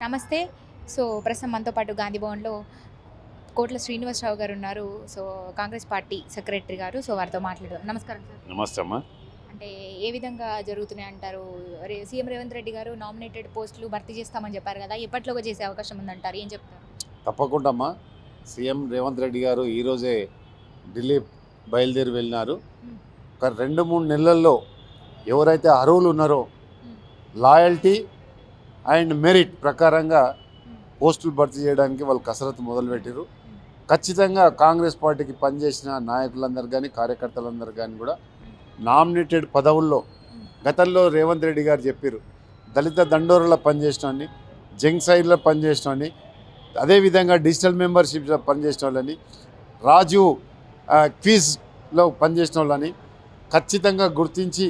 నమస్తే. సో, ప్రస్తుతం మనతో పాటు గాంధీ భవన్‌లో కోట్ల శ్రీనివాసరావు గారు ఉన్నారు. సో, కాంగ్రెస్ పార్టీ సెక్రటరీ గారు. సో, వారితో మాట్లాడదాం. నమస్కారం సార్. నమస్తే అమ్మా. అంటే ఏ విధంగా జరుగుతున్నాయి అంటారు? సీఎం రేవంత్ రెడ్డి గారు నామినేటెడ్ పోస్టులు భర్తీ చేస్తామని చెప్పారు కదా! ఎప్పట్లోగా చేసే అవకాశం ఉందంటారు? ఏం చెప్తారు? తప్పకుండా అమ్మా. సీఎం రేవంత్ రెడ్డి గారు ఈరోజే ఢిల్లీ బయలుదేరి వెళ్ళినారు. హ్మ్. ఒక 2-3 నెలల్లో ఎవరైతే అర్హులు ఉన్నారో హ్మ్. లాయల్టీ అండ్ మెరిట్ ప్రకారంగా హ్మ్. పోస్టులు భర్తీ చేయడానికి వాళ్ళు కసరత్తు మొదలుపెట్టారు. హ్మ్. ఖచ్చితంగా కాంగ్రెస్ పార్టీకి పనిచేసిన నాయకులందరూ కానీ కార్యకర్తలందరూ కానీ కూడా నామినేటెడ్ పదవుల్లో హ్మ్. గతంలో రేవంత్ రెడ్డి గారు చెప్పారు, దళిత దండోరలో పనిచేసినవని, జంగ్ సైడ్లో పనిచేసినవని, అదేవిధంగా డిజిటల్ మెంబర్షిప్లో పనిచేసిన వాళ్ళని, రాజు క్విజ్లో పనిచేసిన వాళ్ళని ఖచ్చితంగా గుర్తించి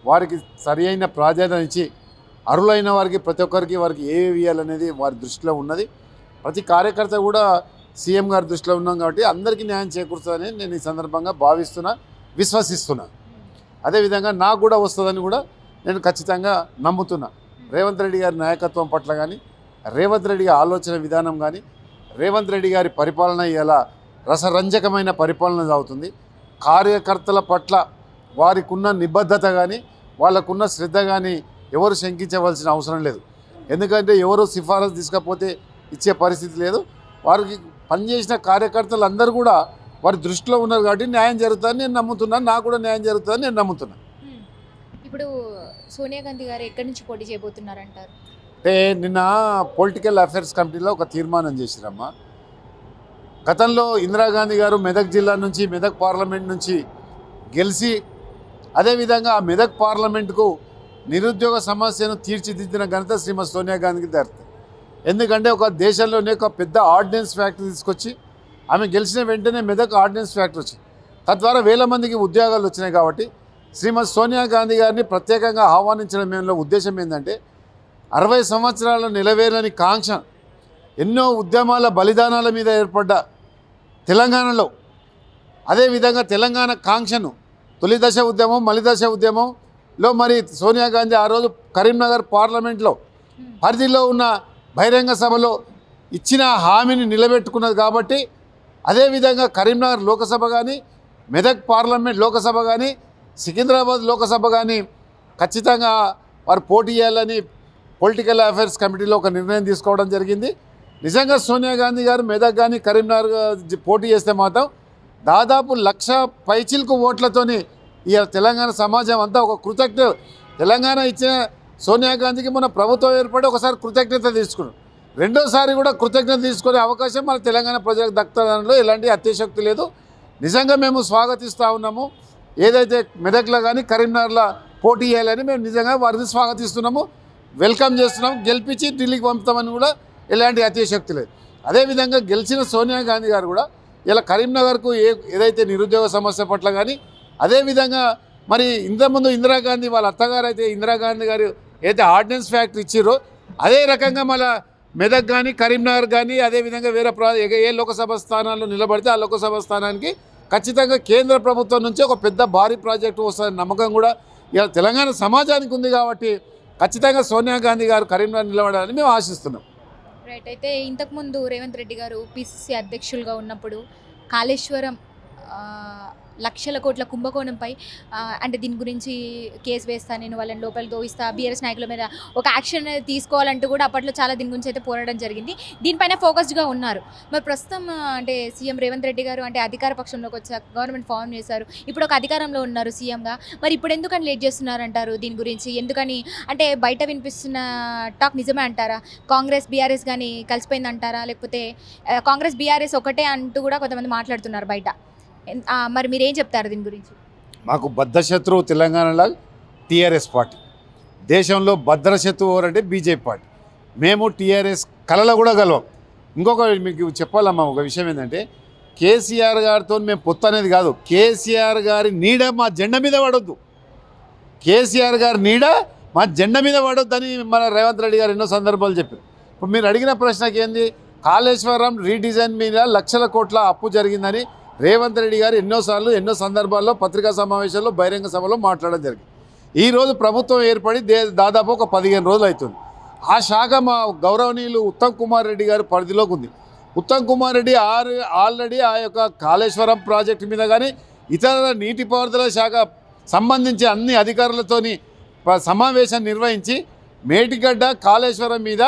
వారికి సరి అయిన ప్రాధాన్యత ఇచ్చి అర్హులైన వారికి ప్రతి ఒక్కరికి వారికి ఏవి ఇవ్వాలనేది వారి దృష్టిలో ఉన్నది. ప్రతి కార్యకర్త కూడా సీఎం గారి దృష్టిలో ఉన్నాం కాబట్టి అందరికీ న్యాయం చేకూరుతుందని నేను ఈ సందర్భంగా భావిస్తున్నా, విశ్వసిస్తున్నా. అదేవిధంగా నాకు కూడా వస్తుందని కూడా నేను ఖచ్చితంగా నమ్ముతున్నా. రేవంత్ రెడ్డి గారి నాయకత్వం పట్ల కానీ, రేవంత్ రెడ్డి గారి ఆలోచన విధానం కానీ, రేవంత్ రెడ్డి గారి పరిపాలన ఇలా రసరంజకమైన పరిపాలన సాగుతుంది. కార్యకర్తల పట్ల వారికి ఉన్న నిబద్ధత కానీ, వాళ్ళకున్న శ్రద్ధ కానీ ఎవరు శంకించవలసిన అవసరం లేదు. ఎందుకంటే ఎవరు సిఫారసు తీసుకపోతే ఇచ్చే పరిస్థితి లేదు. వారికి పనిచేసిన కార్యకర్తలు అందరూ కూడా వారి దృష్టిలో ఉన్నారు కాబట్టి న్యాయం జరుగుతుందని నేను నమ్ముతున్నాను. నాకు కూడా న్యాయం జరుగుతుందని నేను నమ్ముతున్నాను. ఇప్పుడు సోనియా గాంధీ గారు ఎక్కడి నుంచి పోటీ చేయబోతున్నారంటారు? అంటే నిన్న పొలిటికల్ అఫైర్స్ కమిటీలో ఒక తీర్మానం చేసిరమ్మా. గతంలో ఇందిరాగాంధీ గారు మెదక్ జిల్లా నుంచి, మెదక్ పార్లమెంట్ నుంచి గెలిచి అదేవిధంగా ఆ మెదక్ పార్లమెంటుకు నిరుద్యోగ సమస్యను తీర్చిదిద్దిన ఘనత శ్రీమతి సోనియా గాంధీకి దక్కుతుంది. ఎందుకంటే ఒక దేశంలోనే ఒక పెద్ద ఆర్డినెన్స్ ఫ్యాక్టరీ తీసుకొచ్చి ఆమె గెలిచిన వెంటనే మెదక్ ఆర్డినెన్స్ ఫ్యాక్టరీ వచ్చింది. తద్వారా వేల మందికి ఉద్యోగాలు వచ్చినాయి. కాబట్టి శ్రీమతి సోనియా గాంధీ గారిని ప్రత్యేకంగా ఆహ్వానించడంలో ఉద్దేశం ఏంటంటే 60 సంవత్సరాల నిలవేరని కాంక్ష, ఎన్నో ఉద్యమాల బలిదానాల మీద ఏర్పడ్డ తెలంగాణలో అదేవిధంగా తెలంగాణ కాంక్షను తొలి దశ ఉద్యమం, మలి దశ ఉద్యమంలో మరి సోనియా గాంధీ ఆ రోజు కరీంనగర్ పార్లమెంట్లో పరిధిలో ఉన్న బహిరంగ సభలో ఇచ్చిన హామీని నిలబెట్టుకున్నది. కాబట్టి అదేవిధంగా కరీంనగర్ లోకసభ కానీ, మెదక్ పార్లమెంట్ లోకసభ కానీ, సికింద్రాబాద్ లోకసభ కానీ ఖచ్చితంగా వారు పోటీ చేయాలని పొలిటికల్ అఫైర్స్ కమిటీలో ఒక నిర్ణయం తీసుకోవడం జరిగింది. నిజంగా సోనియా గాంధీ గారు మెదక్ కానీ కరీంనగర్ పోటీ చేస్తే మాత్రం దాదాపు 1,00,000 పైచిలకు ఓట్లతోని ఈ తెలంగాణ సమాజం అంతా ఒక తెలంగాణ ఇచ్చిన సోనియా గాంధీకి మన ప్రభుత్వం ఏర్పడి ఒకసారి కృతజ్ఞత తీసుకున్నాం. రెండోసారి కూడా కృతజ్ఞత తీసుకునే అవకాశం మన తెలంగాణ ప్రజలకు దక్కుతుందనలో ఎలాంటి అత్యశక్తి లేదు. నిజంగా మేము స్వాగతిస్తూ ఉన్నాము. ఏదైతే మెదక్లో కానీ కరీంనగర్లో పోటీ చేయాలని మేము నిజంగా వారిని స్వాగతిస్తున్నాము, వెల్కమ్ చేస్తున్నాము. గెలిపించి ఢిల్లీకి పంపుతామని కూడా ఎలాంటి అత్యశక్తి లేదు. అదేవిధంగా గెలిచిన సోనియా గాంధీ గారు కూడా ఇలా కరీంనగర్కు ఏదైతే నిరుద్యోగ సమస్య పట్ల కానీ, అదేవిధంగా మరి ఇంతకుముందు ఇందిరాగాంధీ వాళ్ళ అత్తగారు అయితే ఇందిరాగాంధీ గారు ఏదైతే ఆర్డినెన్స్ ఫ్యాక్టరీ ఇచ్చిరో అదే రకంగా మళ్ళీ మెదక్ కానీ కరీంనగర్ కానీ అదేవిధంగా వేరే ఏ లోకసభ స్థానాల్లో నిలబడితే ఆ లోకసభ స్థానానికి ఖచ్చితంగా కేంద్ర ప్రభుత్వం నుంచి ఒక పెద్ద భారీ ప్రాజెక్టు వస్తుందని నమ్మకం కూడా ఇలా తెలంగాణ సమాజానికి ఉంది. కాబట్టి ఖచ్చితంగా సోనియా గాంధీ గారు కరీంనగర్ నిలబడాలని మేము ఆశిస్తున్నాం. రైట్. అయితే ఇంతకుముందు రేవంత్ రెడ్డి గారు పిసిసి అధ్యక్షులుగా ఉన్నప్పుడు కాళేశ్వరం లక్షల కోట్ల కుంభకోణంపై అంటే దీని గురించి కేసు వేస్తా, నేను వాళ్ళని లోపలికి దోయిస్తా, బీఆర్ఎస్ నాయకుల మీద ఒక యాక్షన్ తీసుకోవాలంటూ కూడా అప్పట్లో చాలా దీని గురించి అయితే పోరాడడం జరిగింది. దీనిపైన ఫోకస్డ్గా ఉన్నారు. మరి ప్రస్తుతం అంటే సీఎం రేవంత్ రెడ్డి గారు అంటే అధికార పక్షంలోకి వచ్చాక గవర్నమెంట్ ఫామ్ చేశారు. ఇప్పుడు ఒక అధికారంలో ఉన్నారు సీఎంగా. మరి ఇప్పుడు ఎందుకని లేట్ చేస్తున్నారంటారు? దీని గురించి ఎందుకని అంటే బయట వినిపిస్తున్న టాక్ నిజమే అంటారా? కాంగ్రెస్ బీఆర్ఎస్ కానీ కలిసిపోయిందంటారా? లేకపోతే కాంగ్రెస్ బీఆర్ఎస్ ఒకటే అంటూ కూడా కొంతమంది మాట్లాడుతున్నారు బయట. మరి మీరేం చెప్తారు దీని గురించి? మాకు బద్ధశత్రువు తెలంగాణలో టీఆర్ఎస్ పార్టీ, దేశంలో భద్రశత్రువు ఎవరంటే బీజేపీ పార్టీ. మేము టీఆర్ఎస్ కళలో కూడా గెలవం. ఇంకొక మీకు చెప్పాలమ్మా ఒక విషయం ఏంటంటే, కేసీఆర్ గారితో మేము పొత్తు అనేది కాదు, కేసీఆర్ గారి నీడ మా జెండా మీద పడొద్దు, కేసీఆర్ గారి నీడ మా జెండా మీద పడొద్దని మన రేవంత్ రెడ్డి గారు ఎన్నో సందర్భాలు చెప్పారు. ఇప్పుడు మీరు అడిగిన ప్రశ్నకి ఏంది, కాళేశ్వరం రీడిజైన్ మీద లక్షల కోట్ల అప్పు జరిగిందని రేవంత్ రెడ్డి గారు ఎన్నోసార్లు ఎన్నో సందర్భాల్లో పత్రికా సమావేశాల్లో బహిరంగ సభలో మాట్లాడడం జరిగింది. ఈరోజు ప్రభుత్వం ఏర్పడి దాదాపు ఒక 15 రోజులు అవుతుంది. ఆ శాఖ మా గౌరవనీయులు ఉత్తమ్ కుమార్ రెడ్డి గారి పరిధిలోకి ఉంది. ఉత్తమ్ కుమార్ రెడ్డి ఆల్రెడీ ఆ యొక్క కాళేశ్వరం ప్రాజెక్టు మీద కానీ ఇతర నీటిపారుదల శాఖ సంబంధించి అన్ని అధికారులతోని సమావేశం నిర్వహించి మేటిగడ్డ కాళేశ్వరం మీద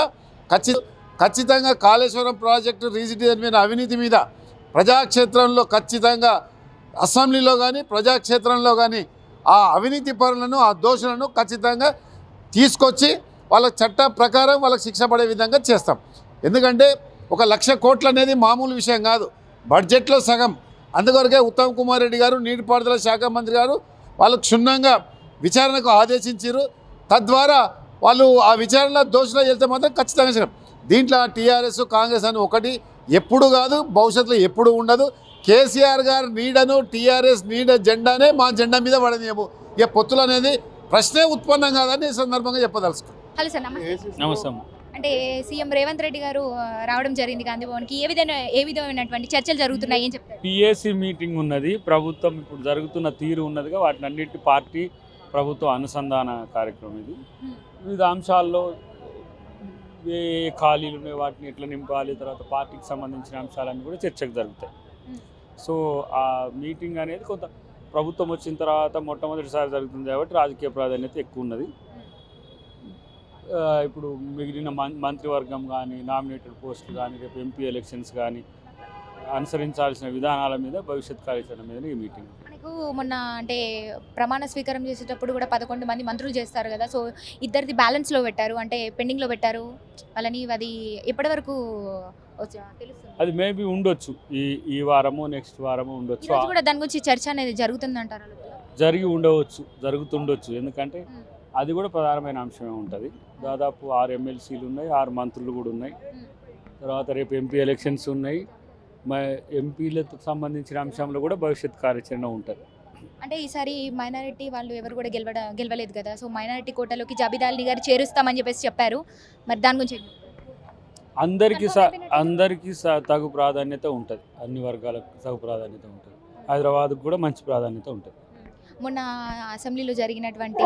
ఖచ్చితంగా కాళేశ్వరం ప్రాజెక్టు రీజిడిజన్ మీద అవినీతి మీద ప్రజాక్షేత్రంలో ఖచ్చితంగా అసెంబ్లీలో కానీ ప్రజాక్షేత్రంలో కానీ ఆ అవినీతి పరులను ఆ దోషులను ఖచ్చితంగా తీసుకొచ్చి వాళ్ళ చట్ట ప్రకారం వాళ్ళకి శిక్ష పడే విధంగా చేస్తాం. ఎందుకంటే 1,00,000 కోట్లు అనేది మామూలు విషయం కాదు, బడ్జెట్లో సగం. అందుకొరకే ఉత్తమ్ కుమార్ రెడ్డి గారు నీటిపారుదల శాఖ మంత్రి గారు వాళ్ళు క్షుణ్ణంగా విచారణకు ఆదేశించారు. తద్వారా వాళ్ళు ఆ విచారణలో దోషులు వెళ్తే మాత్రం ఖచ్చితంగా చేయడం. దీంట్లో టీఆర్ఎస్ కాంగ్రెస్ అని ఒకటి ఎప్పుడు కాదు, భవిష్యత్తులో ఎప్పుడు ఉండదు. కేసీఆర్ గారు నీడను టీఆర్ఎస్ నీడ జెండానే మా జెండా మీద పడనీయము. ఇక పొత్తులు అనేది ప్రశ్నే ఉత్పన్నం కాదని ఈ సందర్భంగా చెప్పదలుచుకున్నాను. హలో సార్, నమస్తే. నమస్తే. అంటే సీఎం రేవంత్ రెడ్డి గారు రావడం జరిగింది గాంధీ భవన్కి. ఏ విధమైనటువంటి చర్చలు జరుగుతున్నాయి ఏం చెప్తారు? పిఎస్సి మీటింగ్ ఉన్నది, ప్రభుత్వం ఇప్పుడు జరుగుతున్న తీరు ఉన్నదిగా, వాటిని అన్నిటి పార్టీ ప్రభుత్వ అనుసంధాన కార్యక్రమం ఇది. వివిధ అంశాల్లో ఏ ఖాళీలు ఉన్నాయి, వాటిని ఎట్లా నింపాలి, తర్వాత పార్టీకి సంబంధించిన అంశాలన్నీ కూడా చర్చకు జరుగుతాయి. సో ఆ మీటింగ్ అనేది కొంత ప్రభుత్వం వచ్చిన తర్వాత మొట్టమొదటిసారి జరుగుతుంది కాబట్టి రాజకీయ ప్రాధాన్యత ఎక్కువ ఉన్నది. ఇప్పుడు మిగిలిన మంత్రివర్గం కానీ, నామినేటెడ్ పోస్టులు కానీ, రేపు ఎంపీ ఎలక్షన్స్ కానీ అనుసరించాల్సిన విధానాల మీద, భవిష్యత్ కార్యాచరణ మీద ఈ మీటింగ్. మనకు మొన్న అంటే ప్రమాణ స్వీకారం చేసేటప్పుడు కూడా 11 మంది మంత్రులు చేస్తారు కదా, సో ఇద్దరిది బ్యాలెన్స్లో పెట్టారు, అంటే పెండింగ్లో పెట్టారు వాళ్ళని. అది ఎప్పటి వరకు తెలుస్తుంది? అది మేబీ ఉండొచ్చు, ఈ వారము నెక్స్ట్ వారము ఉండొచ్చు. కూడా దాని గురించి చర్చ అనేది జరుగుతుందంటారు? జరిగి ఉండవచ్చు, జరుగుతుండొచ్చు. ఎందుకంటే అది కూడా ప్రధానమైన అంశమే ఉంటుంది. దాదాపు 6 ఎమ్మెల్సీలు ఉన్నాయి, 6 మంత్రులు కూడా ఉన్నాయి. తర్వాత రేపు ఎంపీ ఎలక్షన్స్ ఉన్నాయి. ఎంపీలకు సంబంధించిన అంశంలో కూడా భవిష్యత్ కార్యాచరణ ఉంటుంది. అంటే ఈసారి మైనారిటీ వాళ్ళు ఎవరు కూడా గెలవలేదు కదా, సో మైనారిటీ కోటాలోకి జాబితాని గారు చేరుస్తామని చెప్పారు. మరి దాని గురించి అందరికీ తగు ప్రాధాన్యత ఉంటుంది, అన్ని వర్గాలకు తగు ప్రాధాన్యత ఉంటుంది. హైదరాబాద్కు కూడా మంచి ప్రాధాన్యత ఉంటుంది. మొన్న అసెంబ్లీలో జరిగినటువంటి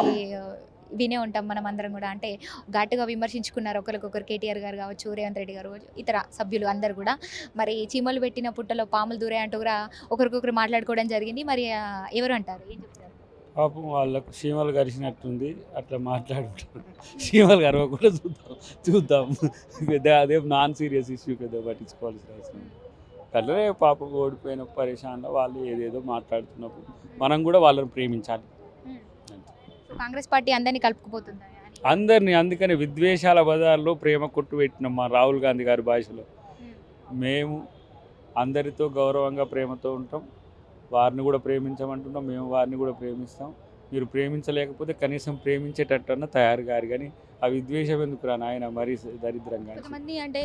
వినే ఉంటాం మనం అందరం కూడా, అంటే ఘాటుగా విమర్శించుకున్నారు ఒకరికొకరు. కేటీఆర్ గారు కావచ్చు, రేవంత్ రెడ్డి గారు, ఇతర సభ్యులు అందరు కూడా. మరి చీమలు పెట్టిన పుట్టలో పాములు దూరే అంటూ కూడా ఒకరికొకరు మాట్లాడుకోవడం జరిగింది. మరి ఎవరు అంటారు, ఏం చెప్తారు? పాపం వాళ్ళకు చీమలు గరిచినట్టుంది, అట్లా మాట్లాడుకుంటారు. చీమలు గరవకుండా చూద్దాం. పెద్ద అదేం నాన్ సీరియస్ ఇష్యూ, పెద్ద పట్టించుకోవాల్సిన అవసరం. అట్లనే పాపం ఓడిపోయిన పరేషాన్లో వాళ్ళు ఏదేదో మాట్లాడుతున్నప్పుడు మనం కూడా వాళ్ళని ప్రేమించాలి. కాంగ్రెస్ పార్టీ అందరినీ కలుపుకుపోతుంది అందరినీ. అందుకని విద్వేషాల బజార్లో ప్రేమ కొట్టు పెట్టినాం మా రాహుల్ గాంధీ గారి భాషలో. మేము అందరితో గౌరవంగా ప్రేమతో ఉంటాం, వారిని కూడా ప్రేమించమంటున్నాం, మేము వారిని కూడా ప్రేమిస్తాం. మీరు ప్రేమించలేకపోతే కనీసం ప్రేమించేటట్టన్నా తయారు గారు, కానీ ఆ విద్వేషం ఎందుకు రా నాయన, మరీ దరిద్రంగా. కొంతమంది అంటే